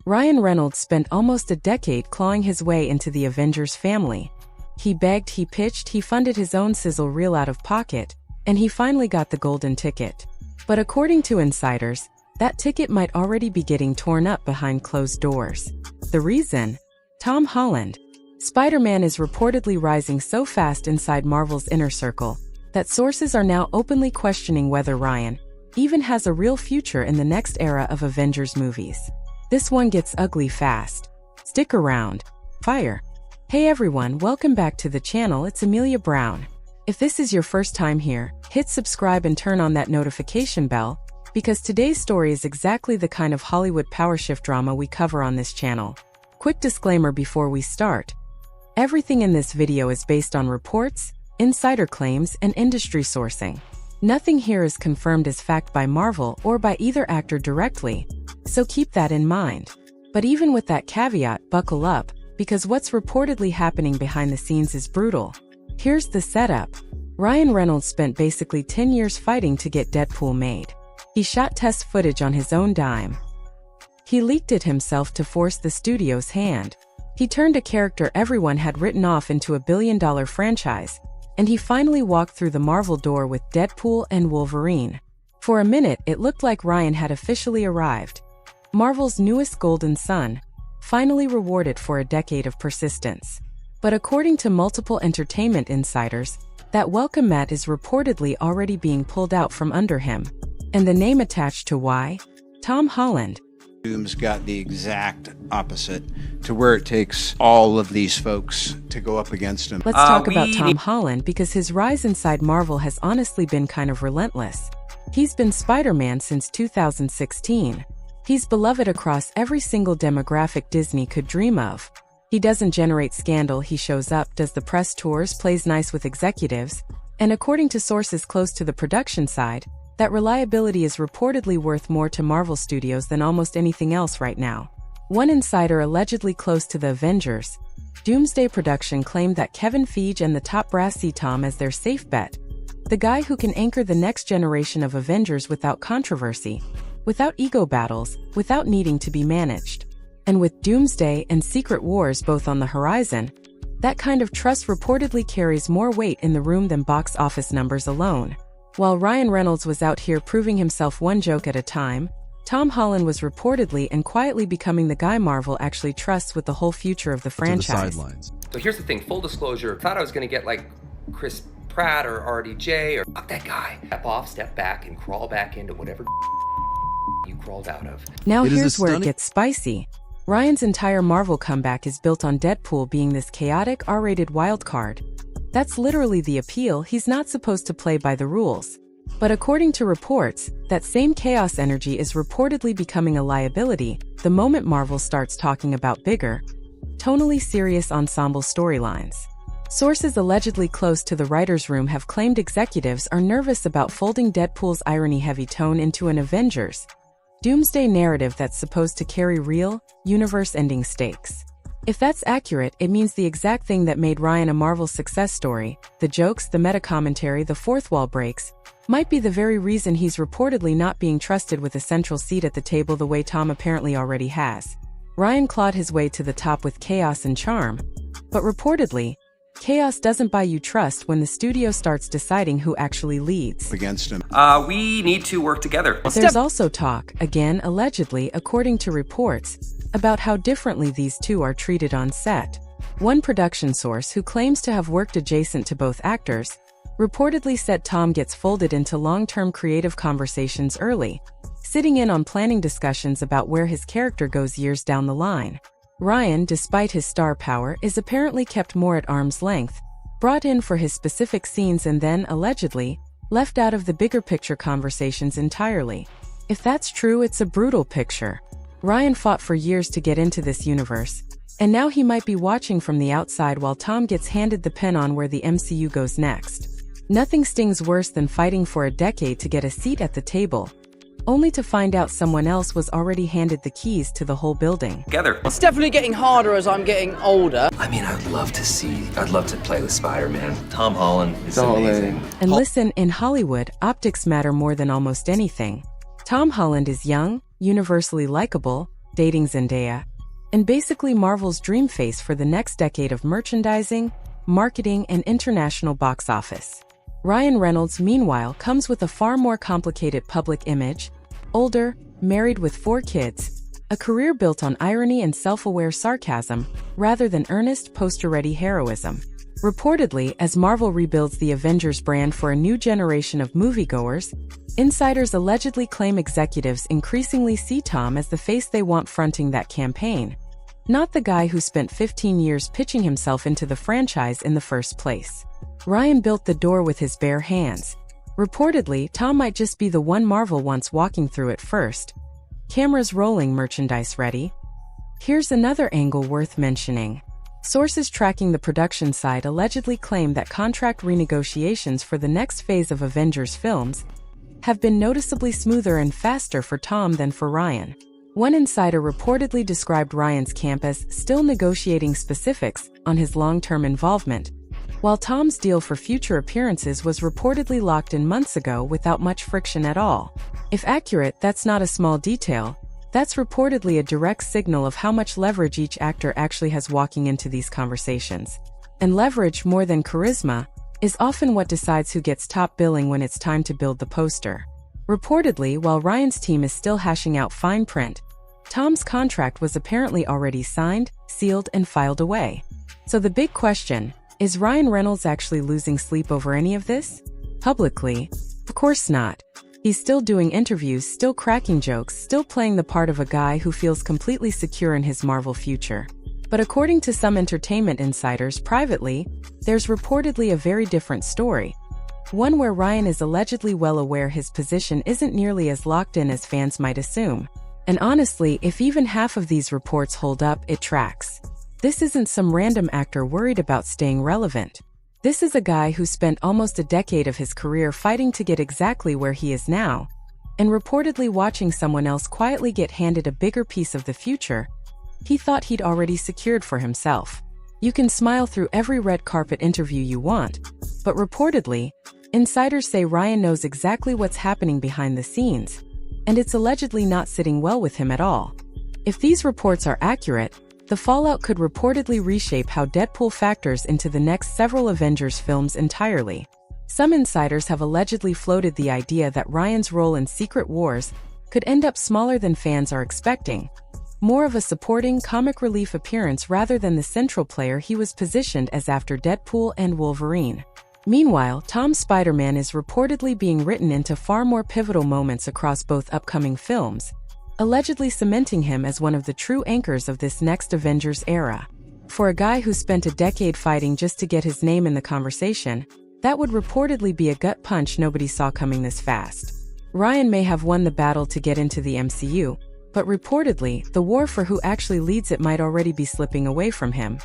Ryan Reynolds spent almost a decade clawing his way into the Avengers family. He begged, he pitched, he funded his own sizzle reel out of pocket, and he finally got the golden ticket. But according to insiders, that ticket might already be getting torn up behind closed doors. The reason? Tom Holland. Spider-Man is reportedly rising so fast inside Marvel's inner circle that sources are now openly questioning whether Ryan even has a real future in the next era of Avengers movies. This one gets ugly fast. Stick around. Fire. Hey everyone, welcome back to the channel. It's Amelia Brown. If this is your first time here, hit subscribe and turn on that notification bell, because today's story is exactly the kind of Hollywood power shift drama we cover on this channel. Quick disclaimer before we start. Everything in this video is based on reports, insider claims, and industry sourcing. Nothing here is confirmed as fact by Marvel or by either actor directly, so keep that in mind. But even with that caveat, buckle up, because what's reportedly happening behind the scenes is brutal. Here's the setup. Ryan Reynolds spent basically 10 years fighting to get Deadpool made. He shot test footage on his own dime. He leaked it himself to force the studio's hand. He turned a character everyone had written off into a billion-dollar franchise, and he finally walked through the Marvel door with Deadpool and Wolverine. For a minute, it looked like Ryan had officially arrived. Marvel's newest golden son, finally rewarded for a decade of persistence. But according to multiple entertainment insiders, that welcome mat is reportedly already being pulled out from under him. And the name attached to why? Tom Holland. Doom's got the exact opposite, to where it takes all of these folks to go up against him. Let's talk about Tom Holland, because his rise inside Marvel has honestly been kind of relentless. He's been Spider-Man since 2016. He's beloved across every single demographic Disney could dream of. He doesn't generate scandal, he shows up, does the press tours, plays nice with executives, and according to sources close to the production side, that reliability is reportedly worth more to Marvel Studios than almost anything else right now. One insider allegedly close to the Avengers, Doomsday Production, claimed that Kevin Feige and the top brass see Tom as their safe bet. The guy who can anchor the next generation of Avengers without controversy, without ego battles, without needing to be managed. And with Doomsday and Secret Wars both on the horizon, that kind of trust reportedly carries more weight in the room than box office numbers alone. While Ryan Reynolds was out here proving himself one joke at a time, Tom Holland was reportedly and quietly becoming the guy Marvel actually trusts with the whole future of the franchise. So here's the thing, full disclosure, thought I was gonna get like Chris Pratt or RDJ or fuck that guy. Step off, step back, and crawl back into whatever you crawled out of. Now here's where it gets spicy. Ryan's entire Marvel comeback is built on Deadpool being this chaotic R-rated wildcard. That's literally the appeal. He's not supposed to play by the rules. But according to reports, that same chaos energy is reportedly becoming a liability the moment Marvel starts talking about bigger, tonally serious ensemble storylines. Sources allegedly close to the writer's room have claimed executives are nervous about folding Deadpool's irony-heavy tone into an Avengers Doomsday narrative that's supposed to carry real, universe-ending stakes. If that's accurate, it means the exact thing that made Ryan a Marvel success story, the jokes, the meta-commentary, the fourth wall breaks, might be the very reason he's reportedly not being trusted with a central seat at the table the way Tom apparently already has. Ryan clawed his way to the top with chaos and charm, but reportedly, chaos doesn't buy you trust when the studio starts deciding who actually leads. Against him. We need to work together. There's also talk, again allegedly according to reports, about how differently these two are treated on set. One production source who claims to have worked adjacent to both actors reportedly said Tom gets folded into long-term creative conversations early, sitting in on planning discussions about where his character goes years down the line. Ryan, despite his star power, is apparently kept more at arm's length, brought in for his specific scenes and then, allegedly, left out of the bigger picture conversations entirely. If that's true, it's a brutal picture. Ryan fought for years to get into this universe, and now he might be watching from the outside while Tom gets handed the pen on where the MCU goes next. Nothing stings worse than fighting for a decade to get a seat at the table, only to find out someone else was already handed the keys to the whole building. Together. It's definitely getting harder as I'm getting older. I mean, I'd love to play with Spider-Man. Tom Holland is amazing. And listen, in Hollywood, optics matter more than almost anything. Tom Holland is young, universally likable, dating Zendaya, and basically Marvel's dream face for the next decade of merchandising, marketing, and international box office. Ryan Reynolds, meanwhile, comes with a far more complicated public image: older, married with 4 kids, a career built on irony and self-aware sarcasm, rather than earnest, poster-ready heroism. Reportedly, as Marvel rebuilds the Avengers brand for a new generation of moviegoers, insiders allegedly claim executives increasingly see Tom as the face they want fronting that campaign, not the guy who spent 15 years pitching himself into the franchise in the first place. Ryan built the door with his bare hands. Reportedly, Tom might just be the one Marvel wants walking through it first. Cameras rolling, merchandise ready. Here's another angle worth mentioning. Sources tracking the production side allegedly claim that contract renegotiations for the next phase of Avengers films have been noticeably smoother and faster for Tom than for Ryan. One insider reportedly described Ryan's camp as still negotiating specifics on his long-term involvement, while Tom's deal for future appearances was reportedly locked in months ago without much friction at all. If accurate, that's not a small detail. That's reportedly a direct signal of how much leverage each actor actually has walking into these conversations. And leverage, more than charisma, is often what decides who gets top billing when it's time to build the poster. Reportedly, while Ryan's team is still hashing out fine print, Tom's contract was apparently already signed, sealed, and filed away. So the big question, is Ryan Reynolds actually losing sleep over any of this? Publicly, of course not. He's still doing interviews, still cracking jokes, still playing the part of a guy who feels completely secure in his Marvel future. But according to some entertainment insiders privately, there's reportedly a very different story. One where Ryan is allegedly well aware his position isn't nearly as locked in as fans might assume. And honestly, if even half of these reports hold up, it tracks. This isn't some random actor worried about staying relevant. This is a guy who spent almost a decade of his career fighting to get exactly where he is now, and reportedly watching someone else quietly get handed a bigger piece of the future he thought he'd already secured for himself. You can smile through every red carpet interview you want, but reportedly, insiders say Ryan knows exactly what's happening behind the scenes, and it's allegedly not sitting well with him at all. If these reports are accurate, the fallout could reportedly reshape how Deadpool factors into the next several Avengers films entirely. Some insiders have allegedly floated the idea that Ryan's role in Secret Wars could end up smaller than fans are expecting, more of a supporting comic relief appearance rather than the central player he was positioned as after Deadpool and Wolverine. Meanwhile, Tom's Spider-Man is reportedly being written into far more pivotal moments across both upcoming films, allegedly cementing him as one of the true anchors of this next Avengers era. For a guy who spent a decade fighting just to get his name in the conversation, that would reportedly be a gut punch nobody saw coming this fast. Ryan may have won the battle to get into the MCU, but reportedly, the war for who actually leads it might already be slipping away from him.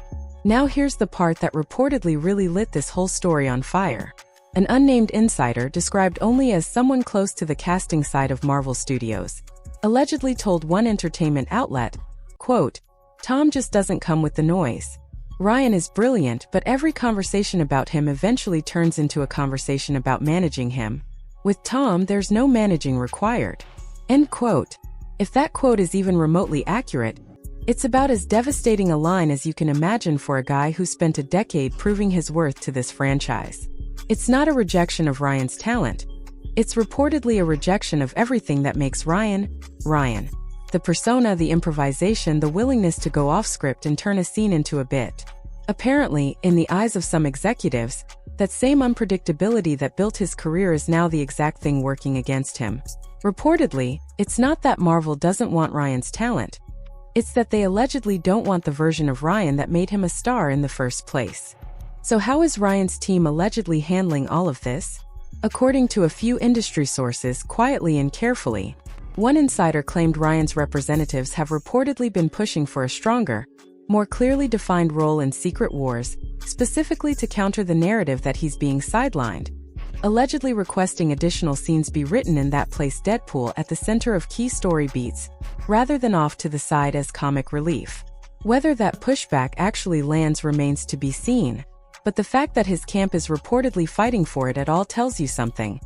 Now here's the part that reportedly really lit this whole story on fire. An unnamed insider, described only as someone close to the casting side of Marvel Studios, allegedly told one entertainment outlet, quote, "Tom just doesn't come with the noise. Ryan is brilliant, but every conversation about him eventually turns into a conversation about managing him. With Tom, there's no managing required." End quote. If that quote is even remotely accurate, it's about as devastating a line as you can imagine for a guy who spent a decade proving his worth to this franchise. It's not a rejection of Ryan's talent. It's reportedly a rejection of everything that makes Ryan, Ryan. The persona, the improvisation, the willingness to go off script and turn a scene into a bit. Apparently, in the eyes of some executives, that same unpredictability that built his career is now the exact thing working against him. Reportedly, it's not that Marvel doesn't want Ryan's talent. It's that they allegedly don't want the version of Ryan that made him a star in the first place. So how is Ryan's team allegedly handling all of this? According to a few industry sources, quietly and carefully, one insider claimed Ryan's representatives have reportedly been pushing for a stronger, more clearly defined role in Secret Wars, specifically to counter the narrative that he's being sidelined, allegedly requesting additional scenes be written in that place Deadpool at the center of key story beats, rather than off to the side as comic relief. Whether that pushback actually lands remains to be seen, but the fact that his camp is reportedly fighting for it at all tells you something.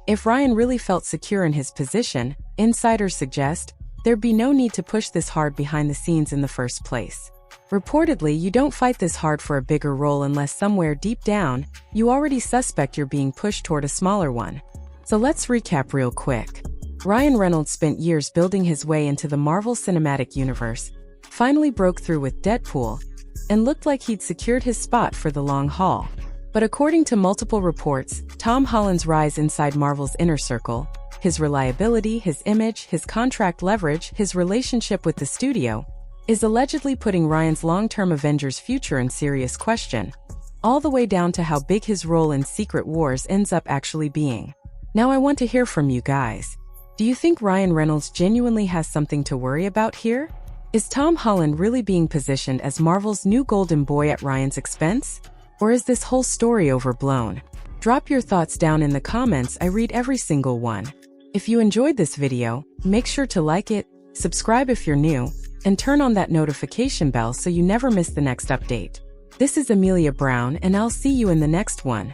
If Ryan really felt secure in his position, insiders suggest, there'd be no need to push this hard behind the scenes in the first place. Reportedly, you don't fight this hard for a bigger role unless somewhere deep down, you already suspect you're being pushed toward a smaller one. So let's recap real quick. Ryan Reynolds spent years building his way into the Marvel Cinematic Universe, finally broke through with Deadpool, and looked like he'd secured his spot for the long haul. But according to multiple reports, Tom Holland's rise inside Marvel's inner circle, his reliability, his image, his contract leverage, his relationship with the studio, is allegedly putting Ryan's long-term Avengers future in serious question, all the way down to how big his role in Secret Wars ends up actually being. Now I want to hear from you guys. Do you think Ryan Reynolds genuinely has something to worry about here? Is Tom Holland really being positioned as Marvel's new golden boy at Ryan's expense? Or is this whole story overblown? Drop your thoughts down in the comments, I read every single one. If you enjoyed this video, make sure to like it, subscribe if you're new, and turn on that notification bell so you never miss the next update. This is Amelia Brown, and I'll see you in the next one.